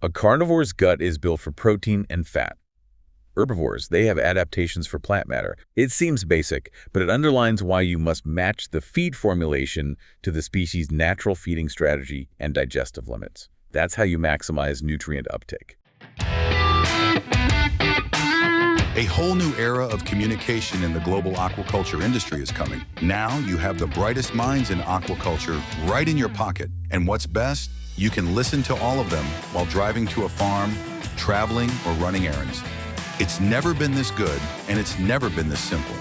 A carnivore's gut is built for protein and fat. Herbivores, they have adaptations for plant matter. It seems basic, but it underlines why you must match the feed formulation to the species' natural feeding strategy and digestive limits. That's how you maximize nutrient uptake. A whole new era of communication in the global aquaculture industry is coming. Now you have the brightest minds in aquaculture right in your pocket. And what's best? You can listen to all of them while driving to a farm, traveling, or running errands. It's never been this good, and it's never been this simple.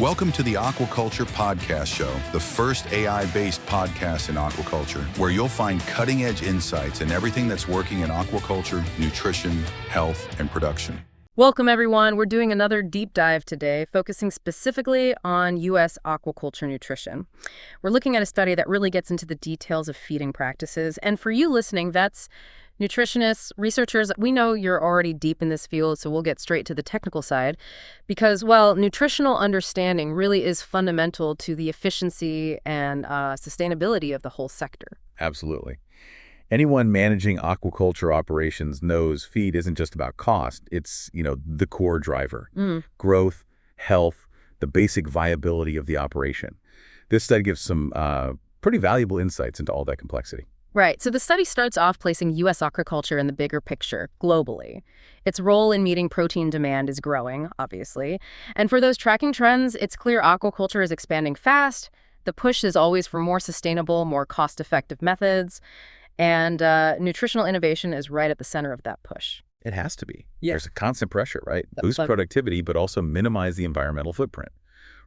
Welcome to the Aquaculture Podcast Show, the first AI-based podcast in aquaculture, where you'll find cutting-edge insights in everything that's working in aquaculture, nutrition, health, and production. Welcome, everyone. We're doing another deep dive today, focusing specifically on U.S. aquaculture nutrition. We're looking at a study that really gets into the details of feeding practices. And for you listening, vets, nutritionists, researchers, we know you're already deep in this field, so we'll get straight to the technical side because, well, nutritional understanding really is fundamental to the efficiency and sustainability of the whole sector. Absolutely. Anyone managing aquaculture operations knows feed isn't just about cost. It's, the core driver. Growth, health, the basic viability of the operation. This study gives some pretty valuable insights into all that complexity. Right. So the study starts off placing U.S. aquaculture in the bigger picture globally. Its role in meeting protein demand is growing, obviously. And for those tracking trends, it's clear aquaculture is expanding fast. The push is always for more sustainable, more cost-effective methods. And nutritional innovation is right at the center of that push. It has to be. Yeah. There's a constant pressure, right? Boost productivity, but also minimize the environmental footprint.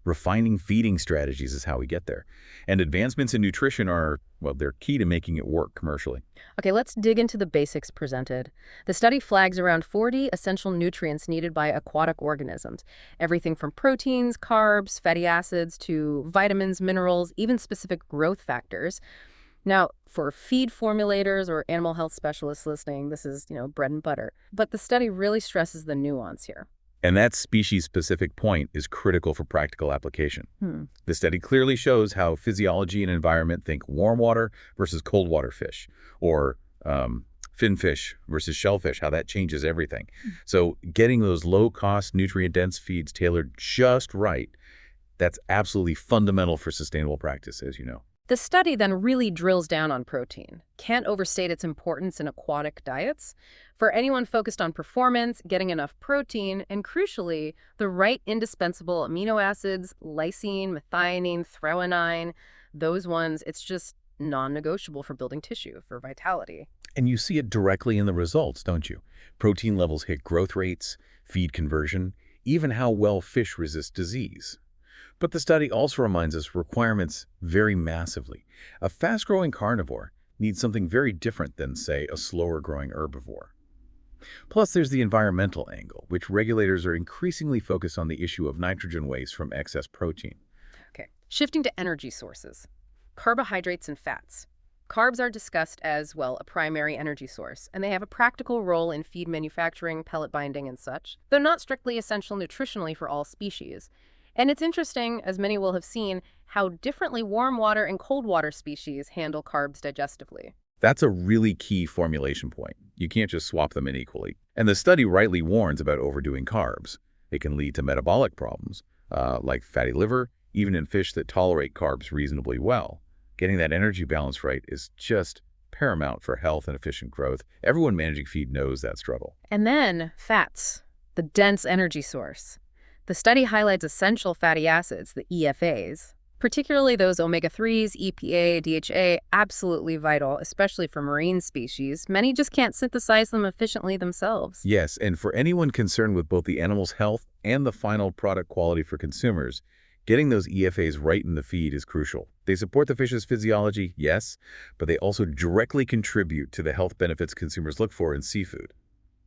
Refining feeding strategies is how we get there. And advancements in nutrition are, well, they're key to making it work commercially. Okay, let's dig into the basics presented. The study flags around 40 essential nutrients needed by aquatic organisms. Everything from proteins, carbs, fatty acids, to vitamins, minerals, even specific growth factors. Now, for feed formulators or animal health specialists listening, this is, bread and butter. But the study really stresses the nuance here. And that species-specific point is critical for practical application. The study clearly shows how physiology and environment think warm water versus cold water fish, or finfish versus shellfish, how that changes everything. So getting those low-cost, nutrient-dense feeds tailored just right, that's absolutely fundamental for sustainable practice, as you know. The study then really drills down on protein. Can't overstate its importance in aquatic diets. For anyone focused on performance, getting enough protein, and crucially, the right indispensable amino acids, lysine, methionine, threonine, those ones, it's just non-negotiable for building tissue, for vitality. And you see it directly in the results, don't you? Protein levels hit growth rates, feed conversion, even how well fish resist disease. But the study also reminds us requirements vary massively. A fast-growing carnivore needs something very different than, say, a slower-growing herbivore. Plus, there's the environmental angle, which regulators are increasingly focused on the issue of nitrogen waste from excess protein. Okay, shifting to energy sources. Carbohydrates and fats. Carbs are discussed as, well, a primary energy source, and they have a practical role in feed manufacturing, pellet binding, and such, though not strictly essential nutritionally for all species. And it's interesting, as many will have seen, how differently warm water and cold water species handle carbs digestively. That's a really key formulation point. You can't just swap them in equally. And the study rightly warns about overdoing carbs. It can lead to metabolic problems, like fatty liver, even in fish that tolerate carbs reasonably well. Getting that energy balance right is just paramount for health and efficient growth. Everyone managing feed knows that struggle. And then fats, the dense energy source. The study highlights essential fatty acids, the EFAs, particularly those omega-3s, EPA, DHA, absolutely vital, especially for marine species. Many just can't synthesize them efficiently themselves. Yes, and for anyone concerned with both the animal's health and the final product quality for consumers, getting those EFAs right in the feed is crucial. They support the fish's physiology, yes, but they also directly contribute to the health benefits consumers look for in seafood.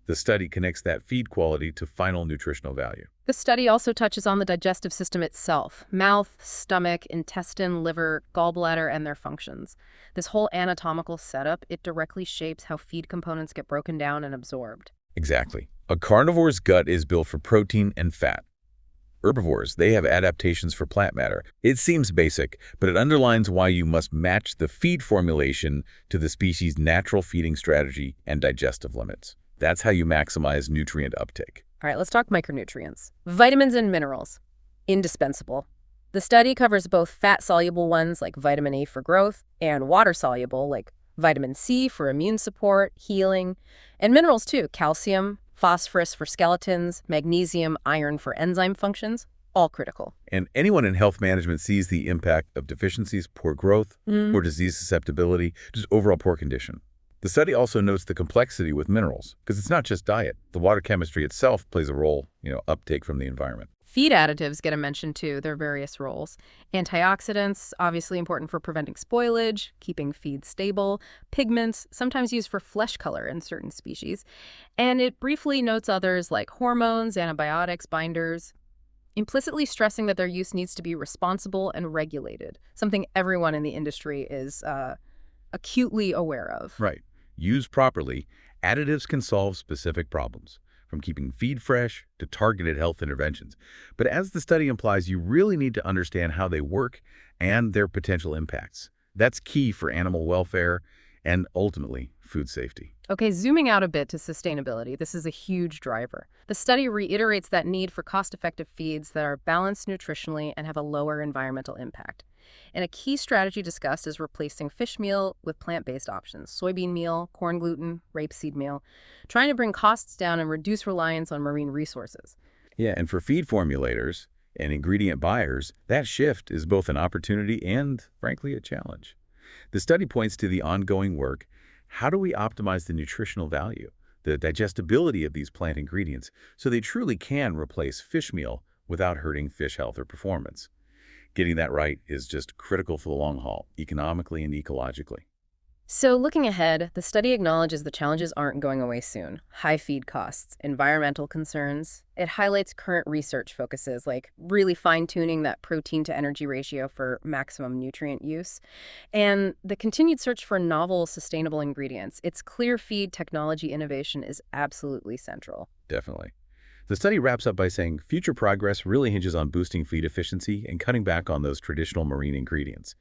The study connects that feed quality to final nutritional value. The study also touches on the digestive system itself: mouth, stomach, intestine, liver, gallbladder, and their functions. This whole anatomical setup, it directly shapes how feed components get broken down and absorbed. Exactly. A carnivore's gut is built for protein and fat. Herbivores, they have adaptations for plant matter. It seems basic, but it underlines why you must match the feed formulation to the species' natural feeding strategy and digestive limits. That's how you maximize nutrient uptake. All right, let's talk micronutrients. Vitamins and minerals, indispensable. The study covers both fat-soluble ones like vitamin A for growth and water-soluble like vitamin C for immune support, healing, and minerals too, calcium, phosphorus for skeletons, magnesium, iron for enzyme functions, all critical. And anyone in health management sees the impact of deficiencies, poor growth, poor disease susceptibility, just overall poor condition. The study also notes the complexity with minerals, because it's not just diet. The water chemistry itself plays a role, uptake from the environment. Feed additives get a mention too, their various roles. Antioxidants, obviously important for preventing spoilage, keeping feed stable. Pigments, sometimes used for flesh color in certain species. And it briefly notes others like hormones, antibiotics, binders, implicitly stressing that their use needs to be responsible and regulated, something everyone in the industry is acutely aware of. Right. Used properly, additives can solve specific problems, from keeping feed fresh to targeted health interventions. But as the study implies, you really need to understand how they work and their potential impacts. That's key for animal welfare and ultimately food safety. Okay, zooming out a bit to sustainability, this is a huge driver. The study reiterates that need for cost-effective feeds that are balanced nutritionally and have a lower environmental impact. And a key strategy discussed is replacing fish meal with plant-based options, soybean meal, corn gluten, rapeseed meal, trying to bring costs down and reduce reliance on marine resources. Yeah, and for feed formulators and ingredient buyers, that shift is both an opportunity and, frankly, a challenge. The study points to the ongoing work. How do we optimize the nutritional value, the digestibility of these plant ingredients, so they truly can replace fish meal without hurting fish health or performance? Getting that right is just critical for the long haul, economically and ecologically. So looking ahead, the study acknowledges the challenges aren't going away soon. High feed costs, environmental concerns. It highlights current research focuses like really fine-tuning that protein-to-energy ratio for maximum nutrient use, and the continued search for novel, sustainable ingredients. Its clear feed technology innovation is absolutely central. Definitely. The study wraps up by saying future progress really hinges on boosting feed efficiency and cutting back on those traditional marine ingredients.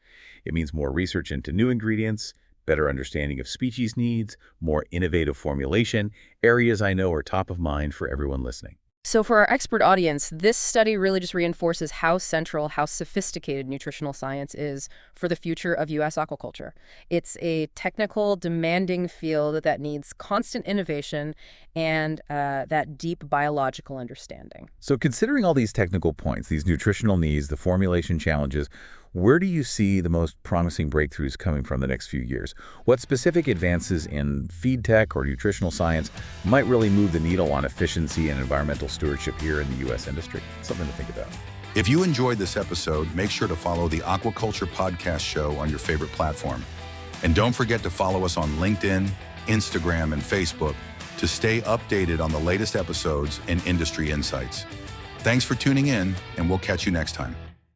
It means more research into new ingredients, better understanding of species needs, more innovative formulation, areas I know are top of mind for everyone listening. So for our expert audience, this study really just reinforces how central, how sophisticated nutritional science is for the future of U.S. aquaculture. It's a technical, demanding field that needs constant innovation and that deep biological understanding. So considering all these technical points, these nutritional needs, the formulation challenges, where do you see the most promising breakthroughs coming from the next few years? What specific advances in feed tech or nutritional science might really move the needle on efficiency and environmental stewardship here in the U.S. industry? Something to think about. If you enjoyed this episode, make sure to follow the Aquaculture Podcast Show on your favorite platform. And don't forget to follow us on LinkedIn, Instagram, and Facebook to stay updated on the latest episodes and industry insights. Thanks for tuning in, and we'll catch you next time.